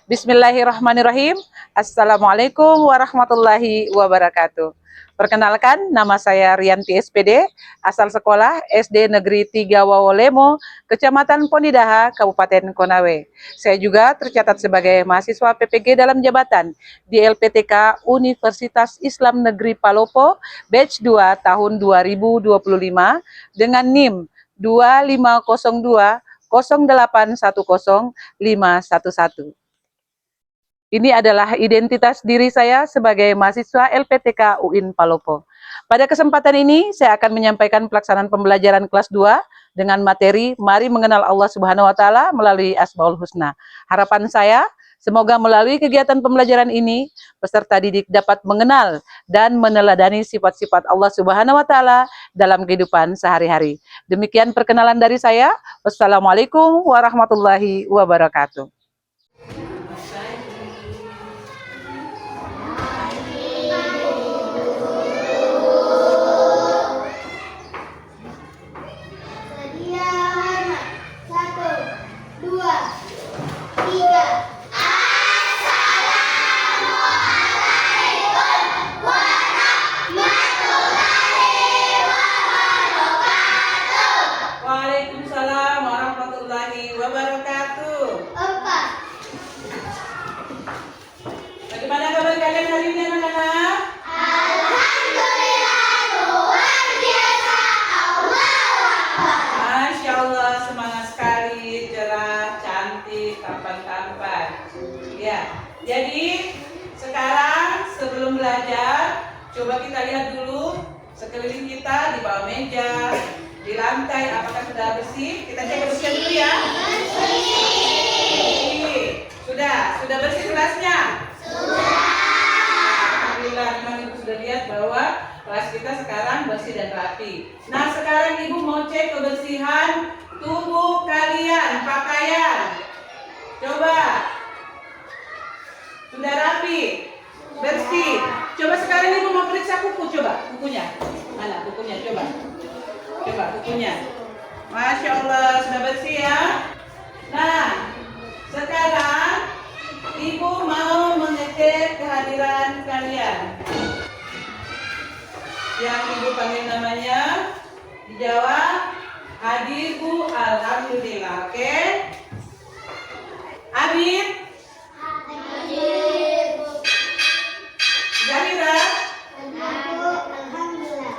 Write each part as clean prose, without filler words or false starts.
Bismillahirrahmanirrahim. Assalamualaikum warahmatullahi wabarakatuh. Perkenalkan, nama saya Rianti SPD, asal sekolah SD Negeri 3 Wawolemo, Kecamatan Pondidaha, Kabupaten Konawe. Saya juga tercatat sebagai mahasiswa PPG dalam jabatan di LPTK Universitas Islam Negeri Palopo, batch 2 tahun 2025 dengan NIM 2502 0810511. Ini adalah identitas diri saya sebagai mahasiswa LPTK UIN Palopo. Pada kesempatan ini, saya akan menyampaikan pelaksanaan pembelajaran kelas 2 dengan materi Mari Mengenal Allah Subhanahu wa Ta'ala melalui Asmaul Husna. Harapan saya, semoga melalui kegiatan pembelajaran ini, peserta didik dapat mengenal dan meneladani sifat-sifat Allah Subhanahu wa Ta'ala dalam kehidupan sehari-hari. Demikian perkenalan dari saya. Wassalamualaikum warahmatullahi wabarakatuh. Waalaikumsalam warahmatullahi wabarakatuh. Bagaimana kabar kalian hari ini, anak-anak? Alhamdulillah, luar biasa. Masya Allah, semangat sekali, cerah, cantik, tampan-tampan. Ya, jadi sekarang sebelum belajar, coba kita lihat dulu sekeliling kita, di bawah meja, di lantai, apakah sudah bersih? Kita cek kebersihan dulu ya. Sudah bersih kelasnya? Alhamdulillah, memang Ibu sudah lihat bahwa kelas kita sekarang bersih dan rapi. Nah, sekarang Ibu mau cek kebersihan tubuh kalian, pakaian. Coba. Sudah rapi, bersih. Coba sekarang Ibu mau periksa kuku, coba kukunya. Mana kukunya? Coba kukunya. Masya Allah, sudah bersih ya. Nah, sekarang Ibu mau mengecek kehadiran kalian. Yang Ibu panggil namanya, dijawab hadir Bu, alhamdulillah. Oke? Abid? Zahira? Alhamdulillah.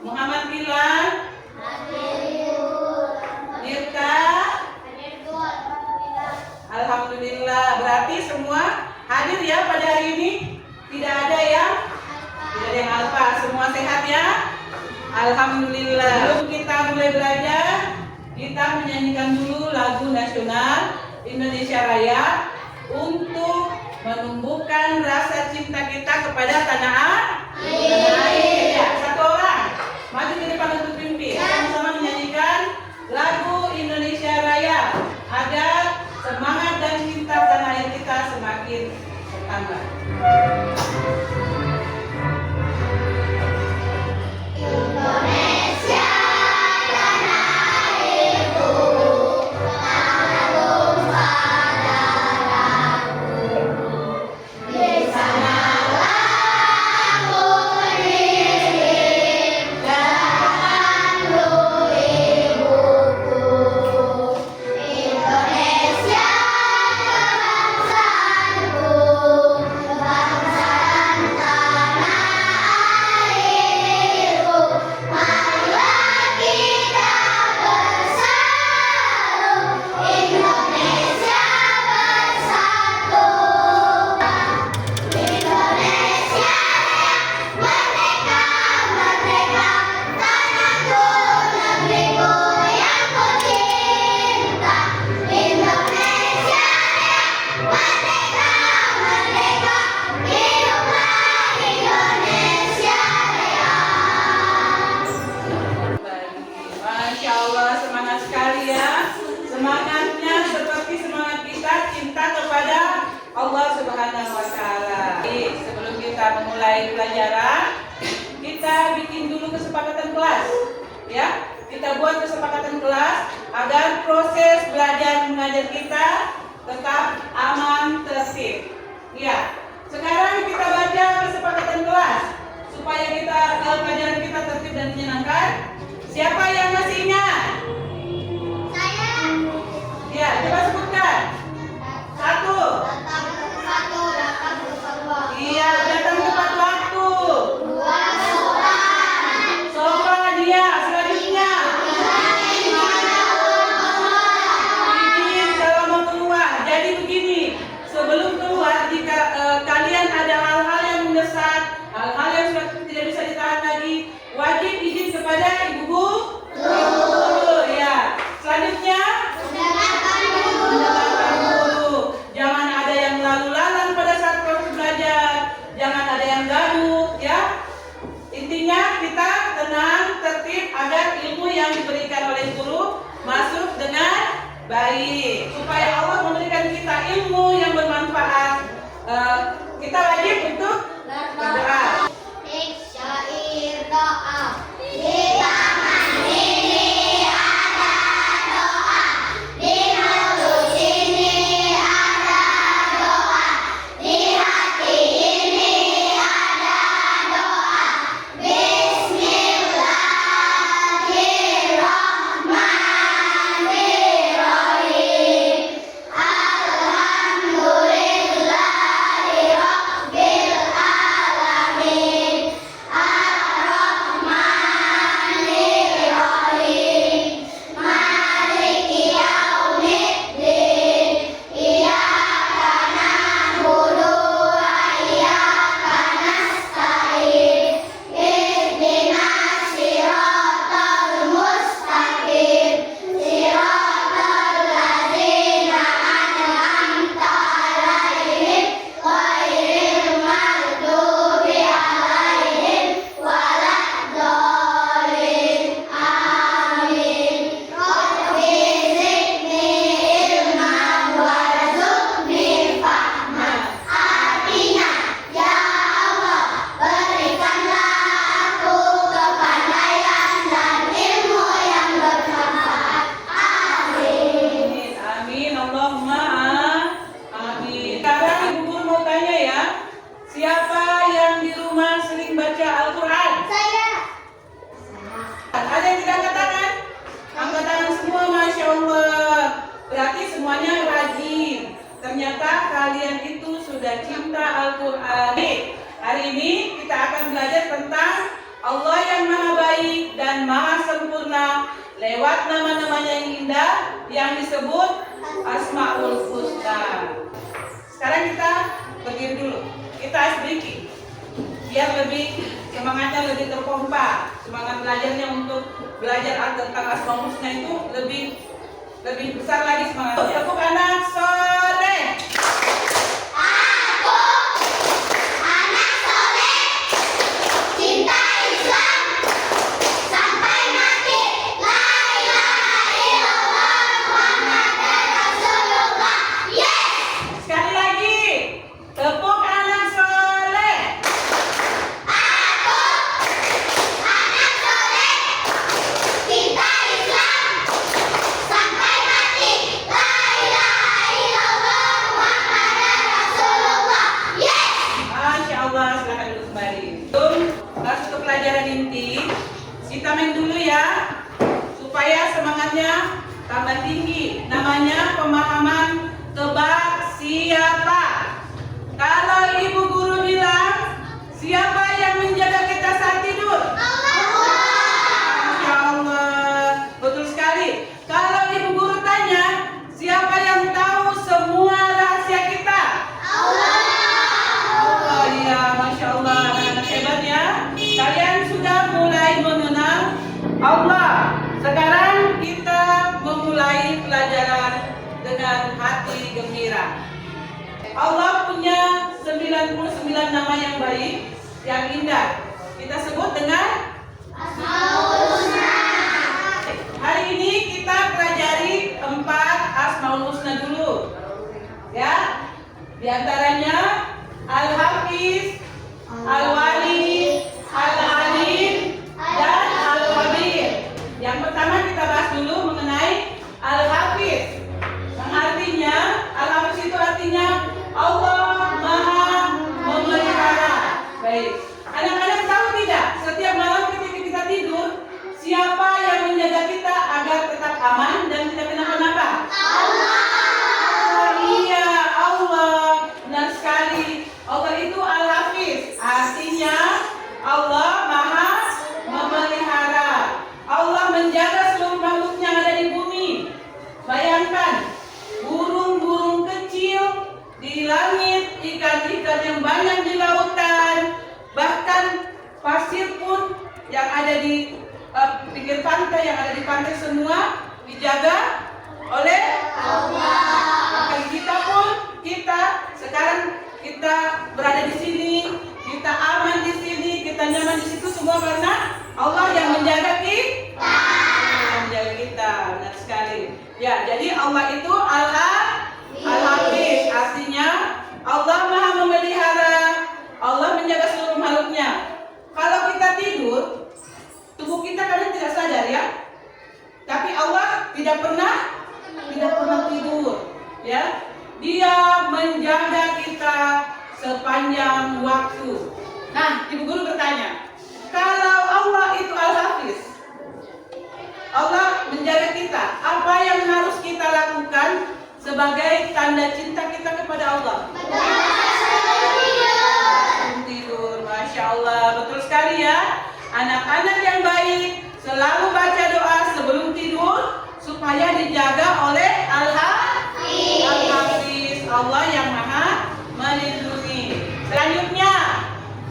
Muhammad Bilan? Nirta? Alhamdulillah. Berarti semua hadir ya pada hari ini? Tidak ada yang alfa. Semua sehat ya? Alhamdulillah. Sebelum kita mulai belajar, kita menyanyikan dulu lagu nasional Indonesia Raya untuk menumbuhkan rasa cinta kita kepada tanah air. Ya, satu orang maju ke depan untuk pimpin. Sama-sama menyanyikan lagu Indonesia Raya agar semangat dan cinta tanah air kita semakin bertambah. Indonesia tanah airku, tanah tumpah darahku. Di sanalah aku terlahir, darahku ibuku. Indonesia kebangsaanku, kebangsaan tanah airku. Marilah kita bersatu, Indonesia bersatu. Indonesia merdeka, merdeka, tanahku, negeriku yang ku cinta. Indonesia merdeka, merdeka, hiduplah Indonesia Raya. Masya Allah, semangat sekali ya. Semangatnya seperti semangat kita cinta kepada Allah Subhanahu wa Ta'ala. Sebelum kita memulai pelajaran, kita bikin dulu kesepakatan kelas. Ya, kita buat kesepakatan kelas agar proses belajar mengajar kita tetap aman, tertib. Ya, sekarang kita baca kesepakatan kelas supaya pelajaran kita tertib dan menyenangkan. Siapa yang masih ingat? Saya. Ya, coba sebutkan. Satu. Datang tepat waktu. Iya, datang tepat waktu. 2. Sopan dia. Selanjutnya. Izin kalau mau keluar. Jadi begini, sebelum keluar jika kalian ada hal-hal yang mendesak, hal-hal yang sudah tidak bisa ditahan lagi, wajib izin kepada ibu guru. Ya. Selanjutnya. Mendengarkan guru. Jangan ada yang lalu lalang pada saat proses belajar. Jangan ada yang gaduh, ya. Intinya kita tenang, tertib agar ilmu yang diberikan oleh guru masuk dengan baik. Supaya Allah memberikan kita ilmu yang bermanfaat, kita wajib untuk berdoa. Syair doa. Di tangan ini ada doa. Di mulut ini ada doa. Di hati ini ada doa. Bismillahirrahmanirrahim. Alhamdulillahirabbil alamin. Ar-Rahmanir-Rahim. Maliki yaumiddin. Iyyaka na'budu wa iyyaka nasta'in. Ihdinas siratal mustaqim. Siratal ladzina an'amta 'alaihim ghairil maghdubi 'alaihim waladdallin. Amin. Rabbi zidni ilman warzuqni fahman. Artinya, ya Allah, berikanlah aku kepandaian dan ilmu yang bermanfaat. Amin. Amin. Allahumma amin. Sekarang ibu guru mau tanya ya, siapa yang di rumah sering baca Al-Quran? Saya. Ada yang tidak angkat tangan? Angkat tangan semua, Masya Allah. Berarti semuanya rajin. Ternyata kalian itu sudah cinta Al-Quran. Hari ini kita akan belajar tentang Allah yang maha baik dan maha sempurna lewat nama-namanya yang indah yang disebut Asmaul Husna. Sekarang kita berdiri dulu. Kita ice breaking biar lebih semangatnya lebih terpompa. Semangat belajarnya untuk belajar tentang Asmaul Husna itu lebih besar lagi semangatnya. Tepuk anak soleh. Aku anak soleh, cinta Islam sampai mati. La ilaha illallah Muhammadar Rasulullah. Yes. Sekali lagi. Tepuk anak soleh. Aku anak soleh, cinta Islam sampai mati. La ilaha illallah Muhammadar Rasulullah. Yes. Masya Allah, silahkan duduk kembali. Sebelum masuk ke pelajaran inti, kita main dulu ya, supaya semangatnya tambah tinggi. Namanya pemahaman tebak siapa. Kalau ibu guru bilang, siapa yang menjaga kita saat tidur? Masya Allah, betul sekali. Kalau ibu guru tanya, siapa yang tahu semua rahasia kita? Oh iya, Masya Allah, anak-anak hebat ya. Kalian sudah mulai mengenal Allah. Sekarang kita memulai pelajaran dengan hati gembira. Allah punya 99 nama yang baik, yang indah. Kita sebut dengan Asmaul Husna. Hari ini kita pelajari 4 Asmaul Husna dulu. Ya. Di antaranya Al-Hafiz, Al-Wali, Al-Alim, dan Al-Khabir. Yang pertama kita bahas dulu mengenai Al-Hafiz. Yang artinya pinggir pantai, yang ada di pantai semua dijaga oleh Allah. Maka kita pun, sekarang kita berada di sini, kita aman di sini, kita nyaman di situ semua karena Allah yang menjaga kita. Yang menjaga kita, benar sekali. Ya, jadi Allah itu Al-Hafiz, artinya Allah Maha memelihara, Allah menjaga seluruh makhluknya. Kalau kita tidur, tubuh kita kadang tidak sadar ya. Tapi Allah tidak pernah tidur, ya. Dia menjaga kita sepanjang waktu. Nah, Ibu Guru bertanya, kalau Allah itu Al-Hafiz, Allah menjaga kita, apa yang harus kita lakukan sebagai tanda cinta kita kepada Allah? Tidur, Masya Allah, betul sekali ya. Anak-anak yang baik selalu baca doa sebelum tidur supaya dijaga oleh Al-Hafiz, Allah yang Maha melindungi. Selanjutnya,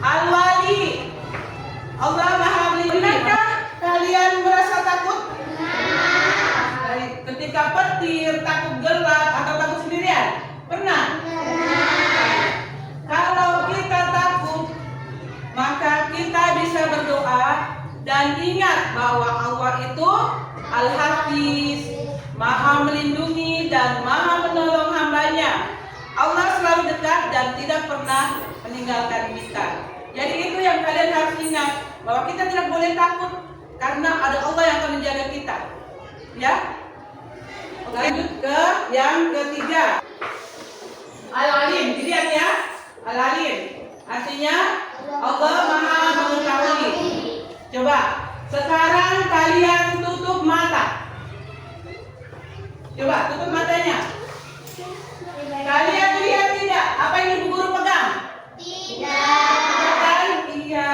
Al-Wali, Allah Maha melindungi. Pernahkah kalian merasa takut? Baik. Ketika petir, takut gelap, atau takut sendirian? Pernah? Kalau kita takut, maka kita bisa berdoa dan ingat bahwa Allah itu Al-Hafiz, Maha melindungi dan Maha menolong hambanya. Allah selalu dekat dan tidak pernah meninggalkan kita. Jadi itu yang kalian harus ingat, bahwa kita tidak boleh takut karena ada Allah yang akan menjaga kita. Ya. Lanjut ke yang ketiga. Al-Alim, dilihat ya. Al-Alim artinya Allah Maha mengetahui. Coba sekarang kalian tutup mata. Coba tutup matanya. Kalian lihat tidak apa yang Ibu Guru pegang? Tidak kan? Iya.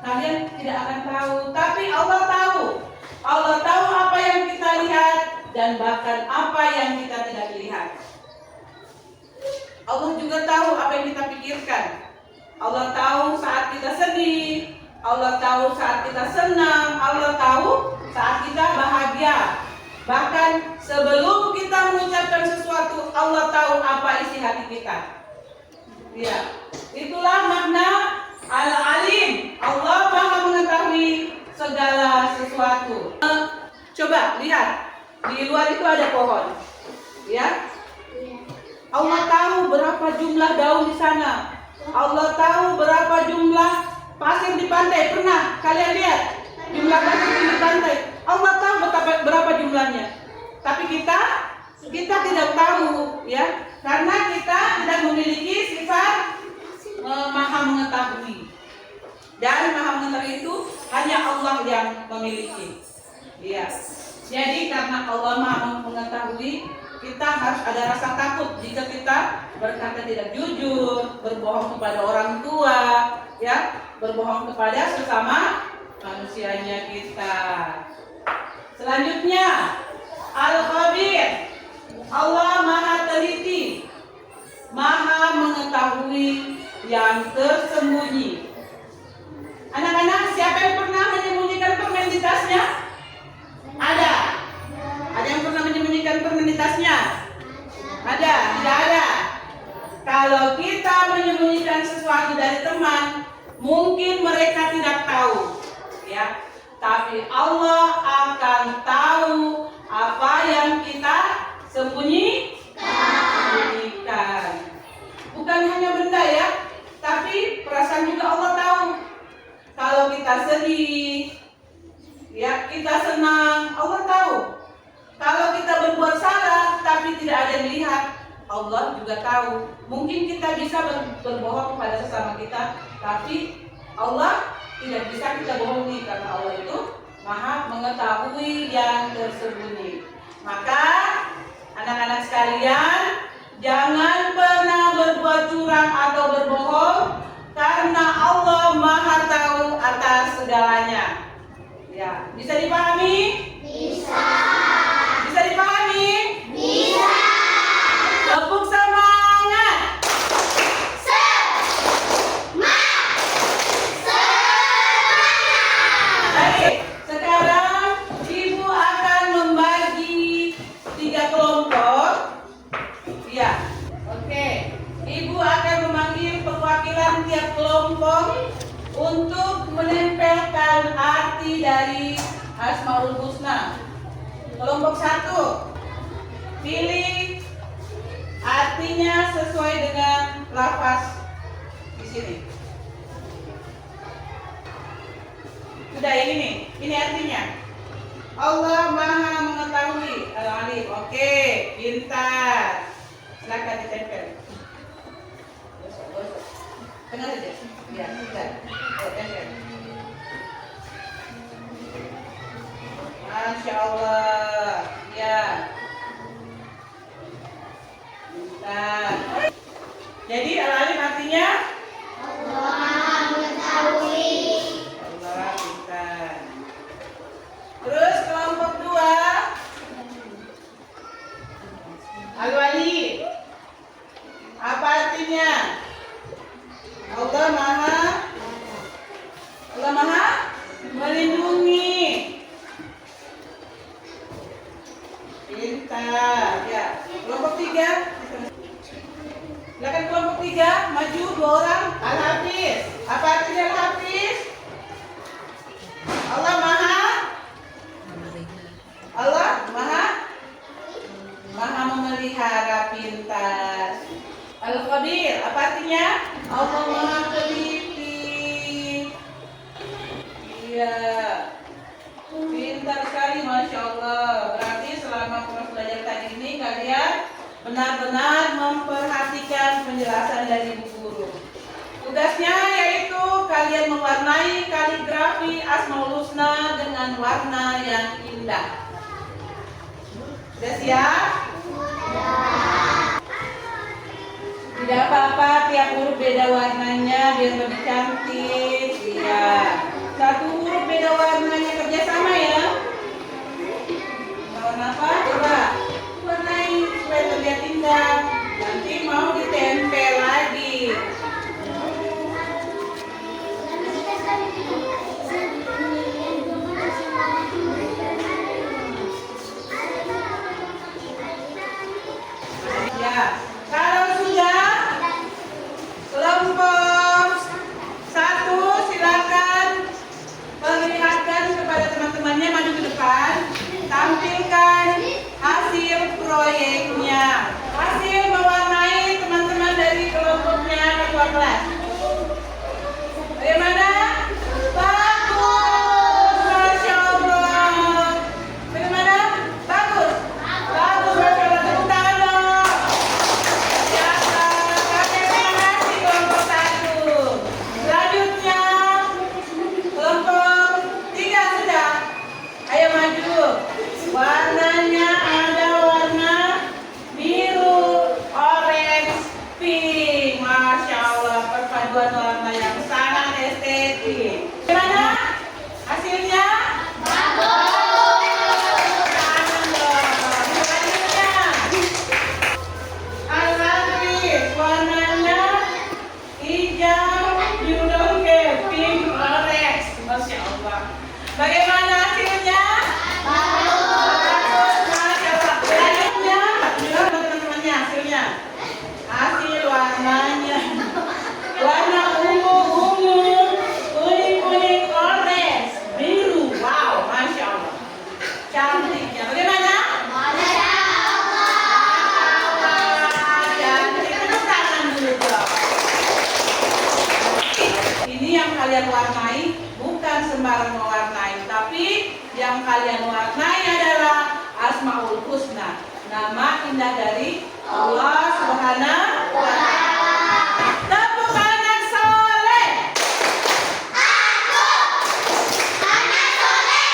Kalian tidak akan tahu, tapi Allah tahu. Allah tahu apa yang kita lihat dan bahkan apa yang kita tidak lihat. Allah juga tahu apa yang kita pikirkan. Allah tahu saat kita sedih, Allah tahu saat kita senang, Allah tahu saat kita bahagia. Bahkan sebelum kita mengucapkan sesuatu, Allah tahu apa isi hati kita. Ya, itulah makna Al-Alim. Allah Maha mengetahui segala sesuatu. Coba lihat, di luar itu ada pohon. Ya. Allah tahu berapa jumlah daun di sana. Allah tahu berapa jumlah pasir di pantai. Pernah kalian lihat jumlah pasir di pantai? Allah tahu berapa jumlahnya. Tapi kita tidak tahu, ya, karena kita tidak memiliki sifat Maha mengetahui. Dan Maha mengetahui itu hanya Allah yang memiliki. Ya. Jadi karena Allah Maha mengetahui, kita harus ada rasa takut jika kita berkata tidak jujur, berbohong kepada orang tua, ya, berbohong kepada sesama manusianya kita. Selanjutnya, Al-Khabir, Allah Maha teliti, Maha mengetahui yang tersembunyi. Anak-anak, siapa yang pernah menyembunyikan permen di tasnya? Ada? Ada yang pernah menyembunyikan permen di tasnya? Ada? Tidak ada? Kalau kita menyembunyikan sesuatu dari teman, mungkin mereka tidak tahu, ya. Tapi Allah akan tahu apa yang kita sembunyikan. Bukan hanya benda ya, tapi perasaan juga Allah tahu. Kalau kita sedih, ya, kita senang, Allah tahu. Kalau kita berbuat salah tapi tidak ada yang lihat, Allah juga tahu. Mungkin kita bisa berbohong kepada sesama kita, tapi Allah tidak bisa kita bohongi karena Allah itu Maha mengetahui yang tersembunyi. Maka anak-anak sekalian, jangan pernah berbuat curang atau berbohong karena Allah Maha tahu atas segalanya. Ya, bisa dipahami? Bisa. Bisa dipahami? Bisa. Tepuk semangat. Semangat. Baik, sekarang Asmaul Husna. Kelompok 1, pilih artinya sesuai dengan lafaz di sini. Sudah ini nih, ini artinya. Allah Maha Mengetahui, Al-Alim. Oke, pintar. Silakan ditempel. Tengah saja. Ya, sudah. Tempel. Masya Allah. Ya. Pintar. Jadi Al-Alim artinya Allah Maha Mengetahui. Allah, pintar. Terus kelompok 2, Al-Wali. Apa artinya? Allah Maha melindungi. Pintar. Ya. Kelompok 3. Silakan kelompok 3, maju 2 orang. Al-Hafiz. Apa artinya Al-Hafiz? Allah Maha memelihara. Pintar. Al-Khabir. Apa artinya? Allah Maha teliti. Iya. Pintar sekali, Masya Allah. Berarti selama proses belajar tadi ini kalian benar-benar memperhatikan penjelasan dari Bu Guru. Tugasnya yaitu kalian mewarnai kaligrafi Asmaul Husna dengan warna yang indah. Sudah siap? Tidak apa-apa, tiap huruf beda warnanya biar lebih cantik. Iya. Satu huruf beda warnanya, kerjasama ya. Warna apa? Coba warnai supaya terlihat indah. Nanti mau ditempel lagi. Ya, kalau sudah kelompok 1 silakan perlihatkan kepada teman-temannya, maju ke depan, tampilkan hasil proyeknya, hasil mewarnai teman-teman dari kelompoknya ketua kelas. Bagaimana? Bagus, Masya Allah. Bagaimana? Bagus. Bagus, Masya Allah. Tepuk tangan dong. Siapa? Terima kasih kelompok 1. Selanjutnya kelompok 3 sudah. Ayo maju. Warnanya ada warna biru, orange, pink. Masya Allah, perpaduan warna yang sangat estetik. Gimana hasilnya? Tangan dong. Selanjutnya Al-Hafiz, warnanya hijau, biru dongke, pink, orange. Masya Allah. Bagaimana hasilnya? Bagus, Masya Allah. Selanjutnya, bilang teman-temannya hasilnya. Hasil warnanya warna ungu, kuning, orange, biru. Wow, Masya Allah. Cantiknya. Bagaimana? Masya Allah. Cantik. Tepuk tangan dulu dong. Ini yang kalian warnai bukan sembarang mewarnai, tapi yang kalian warnai adalah Asmaul Husna, nama indah dari Allah Subhanahu wa Ta'ala. Tepuk tangan soleh. Anak soleh,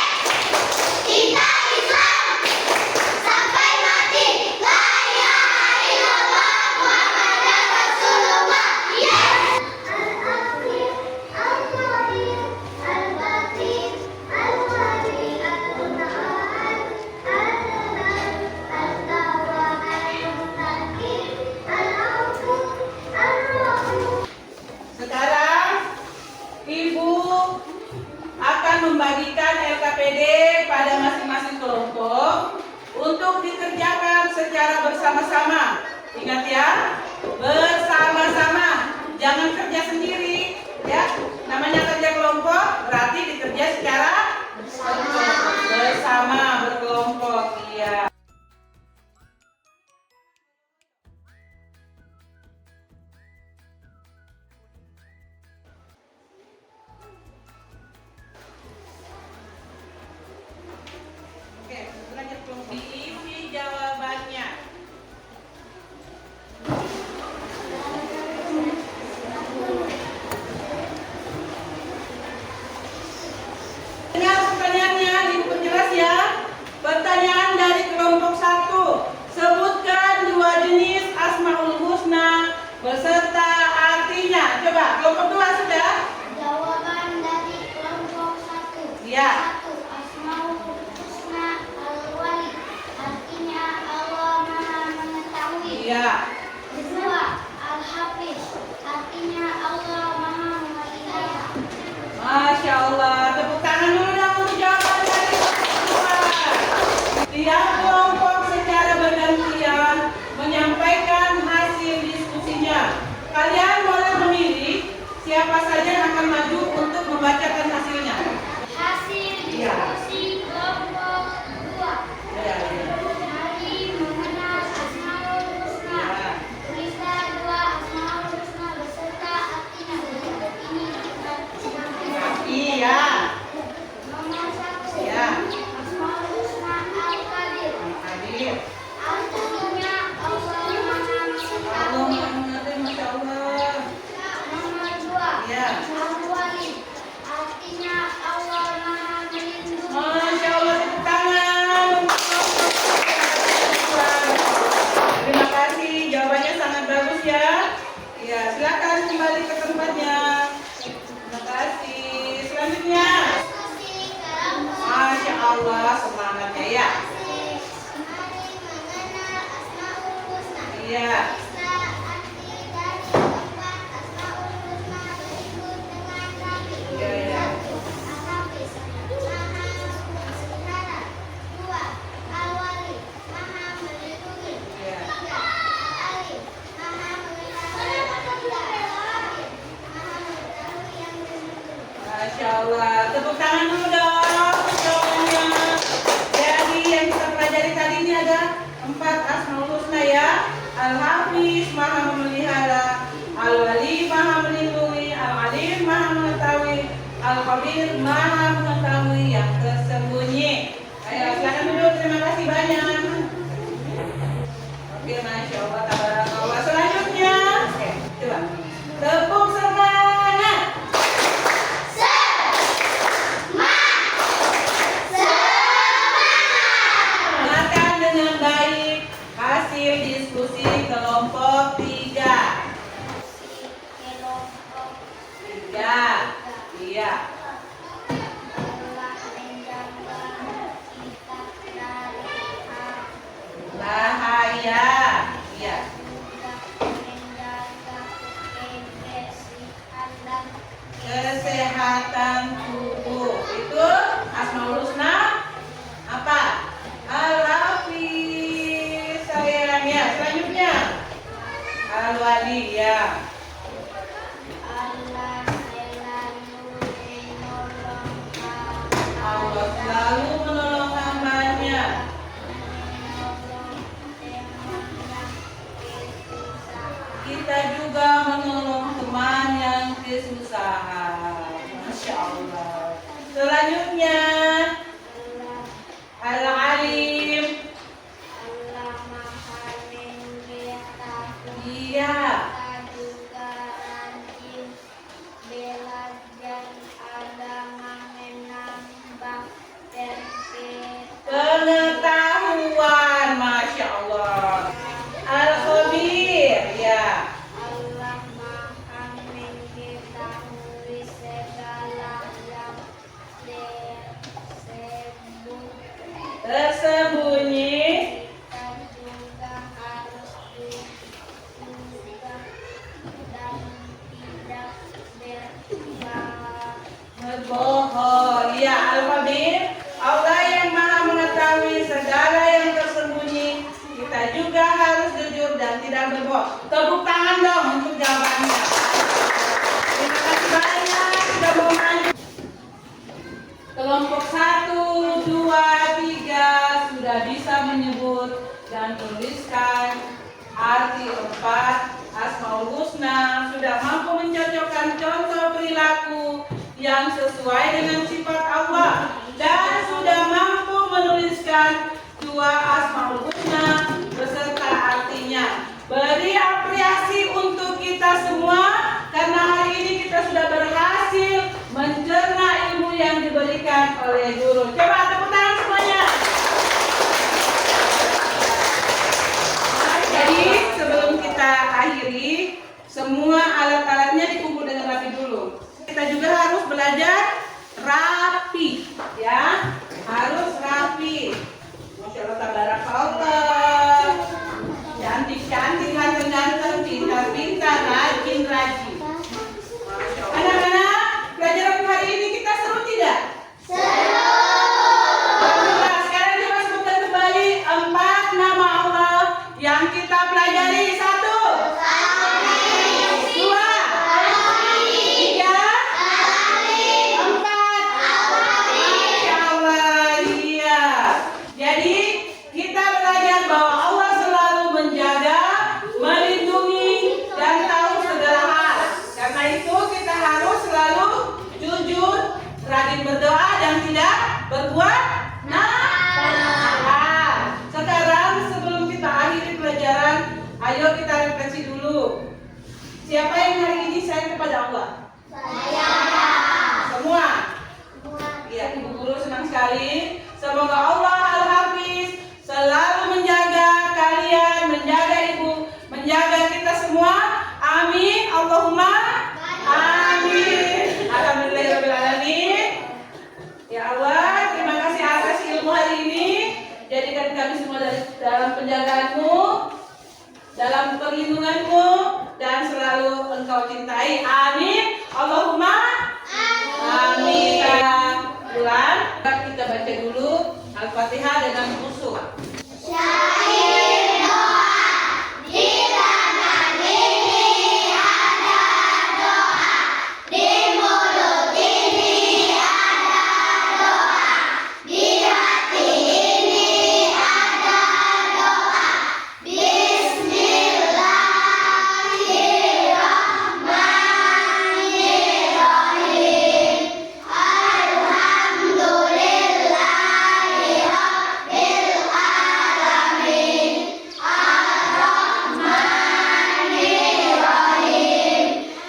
cinta Islam sampai mati. La ilaha illallah Muhammadan Rasulullah. Yes. Al-Afif, Al-Qadir, Al-Batin, Al-Wali, Al-Quran, Al-Rahman, Al-Tawwab, Al-Mutakin, Al-Afu, Al-Rahim. Sekarang Ibu akan membagikan LKPD pada masing-masing kelompok untuk dikerjakan secara bersama-sama. Ingat ya, bersama-sama, jangan kerja sendiri ya. Namanya kerja kelompok berarti dikerja secara bersama. bersama, berkelompok. Iya. Oke, belajar kelompok. Diisi jawabannya. Dengar pertanyaannya, diperjelas ya. Pertanyaan dari kelompok 1. Sebutkan 2 jenis Asmaul Husna beserta artinya. Coba, kelompok 2 sudah? Jawaban dari kelompok 1. Iya. 1. Asmaul Husna Al-Wali. Artinya Allah Maha Mengetahui. Iya. 2. Al-Hafiz. Artinya Allah Maha Memelihara. Masya Allah. Tepuk tangan dulu dong untuk jawaban dari kelompok 2. Tiap kelompok secara bergantian menyampaikan hasil diskusinya. Kalian boleh memilih siapa saja yang akan maju untuk membacakan hasilnya. Hasil diskusi kelompok 2. Ya, ya. Mari mengenal Asmaul Husna. Ya. Tulislah 2 Asmaul Husna beserta artinya. Berikut ini kita sampaikan. Iya. Nomor 1. Ya. Asmaul Husna Al-Qadir. Hadir. Artinya Allah Maha Allah Mengetahui. mengerti, Masya Allah. Nomor 2. Ya. Al-Wali. Artinya Allah Maha Melindungi. Masya Allah, tepuk tangan untuk kelompok 2. Terima kasih, jawabannya sangat bagus ya. Ya, silakan kembali ke tempatnya. Terima kasih. Selanjutnya, Diskusi kelompok. Masya Allah, semangatnya ya. Mari mengenal Asmaul Husna. Iya. Bisa arti dari keempat Asmaul Husna berikut dengan rapi. Iya, iya. 1. Al-Hafiz, Maha Memelihara. 2. Al-Wali, Maha Melindungi. Iya. 3. Al-Alim, Maha Mengetahui. 4. Al-Hakim, Maha Mengetahui yang melindungi. Masya Allah, tepuk tangan dulu dong untuk jawabannya. Jadi yang kita pelajari tadi ini ada 4 Asmaul Husna ya. Al-Hafiz, Maha Memelihara. Al-Wali, Maha Melindungi. Al-Alim, Maha Mengetahui. Al-Khabir, Maha Mengetahui yang tersembunyi. Ayo silakan duduk, terima kasih banyak. Oke, Masya Allah, tabarakallah. Selanjutnya, oke, coba tepuk semangat. Dengarkan dengan baik hasil diskusi kelompok 3. Kelompok 3. Iya. telah menjaga kita dari Bahaya. Iya. juga menjaga kebersihan dan Kesehatan tubuh. Itu Asmaul Husna apa? Al-Hafiz. Sayang ya. Selanjutnya Al-Wali ya. Allah selalu menolong Allah selalu menolong hambanya. menolong teman yang kesusahan. Kita juga menolong teman yang kesusahan. Masya Allah. Selanjutnya Al-Alim. Allah Maha Mengetahui. Iya. Kita juga rajin belajar ada menambah Pengetahuan. Masya Allah. Al-Khabir. Ya. Allah Maha Mengetahui segala yang Tersembunyi. kita juga harus juga dan tidak Berbohong. Ya, Al-Khabir. Allah yang Maha Mengetahui segala yang tersembunyi. Kita juga harus jujur dan tidak berbohong. Tepuk tangan dong untuk jawabannya. Terima kasih banyak sudah mau maju. Kelompok 1, 2, 3. dan menuliskan arti 4 Asmaul Husna, sudah mampu mencocokkan contoh perilaku yang sesuai dengan sifat Allah, dan sudah mampu menuliskan 2 Asmaul Husna beserta artinya. Beri apresiasi untuk kita semua karena hari ini kita sudah berhasil mencerna ilmu yang diberikan oleh guru. Coba tepuk tangan semuanya. Jadi sebelum kita akhiri, semua alat-alatnya dikumpul dengan rapi dulu. Kita juga harus belajar rapi, ya, harus rapi. Masya Allah, tabarakallah, cantik-cantik, ganteng-ganteng, pintar-pintar, rajin-rajin. Anak-anak, pelajaran hari ini kita seru tidak? Seru. Sekarang kita sebutkan kembali 4 nama Allah yang kita pelajari. 1, 2, 3, 4. Masya Allah, iya. Jadi kita belajar bahwa Allah selalu menjaga, melindungi, dan tahu segala hal. Karena itu kita harus selalu jujur, rajin berdoa, dan tidak berbuat nakal. Sekarang sebelum kita akhiri pelajaran, ayo kita refleksi dulu. Siapa yang hari ini sayang kepada Allah? Saya. Semua? Iya, Ibu Guru senang sekali. Semoga Allah Al-Hafiz selalu menjaga kalian, menjaga Ibu, menjaga kita semua. Amin. Allahumma amin. Alhamdulillahirrahmanirrahim. Ya Allah, terima kasih atas ilmu hari ini. Jadikan kami semua dalam penjagaanmu, dalam perlindunganmu, dan selalu Engkau cintai. Amin. Allahumma amin. Bulan, kita baca dulu Al-Fatihah dengan khusyuk. Syair doa di tangan ini ada doa, di mulut ini ada doa, di hati ini ada doa. Bismillahirrahmanirrahim. Alhamdulillahi rabbil alamin. Ar-Rahmanirrahim.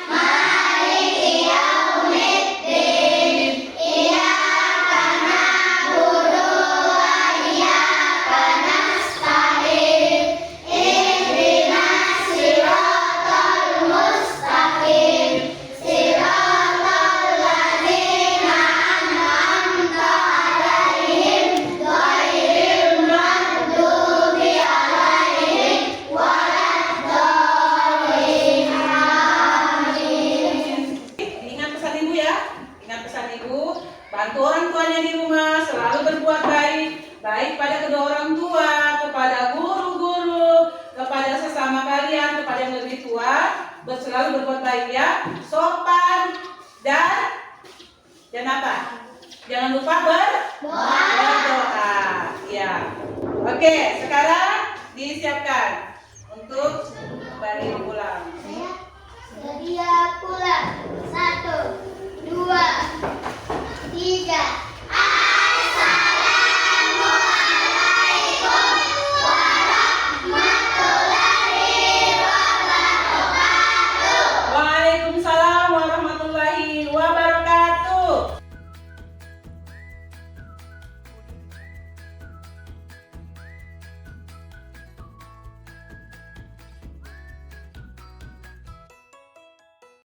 Maliki yaumiddin. Iyyaka na'budu wa iyyaka nasta'in. Ihdinas siratal mustaqim. Siratal ladzina an'amta 'alaihim ghairil maghdubi 'alaihim waladdallin. Amin. Ingat pesan Ibu ya. Ingat pesan Ibu. Bantu orang tuanya di rumah, selalu berbuat baik. Baik pada kedua orang tua, kepada guru-guru, kepada sesama kalian, kepada yang lebih tua. Selalu berbuat baik ya. Sopan dan apa? Jangan lupa berdoa. Ya. Oke, sekarang disiapkan untuk kembali pulang. Sedia pulang. 1, 2, 3.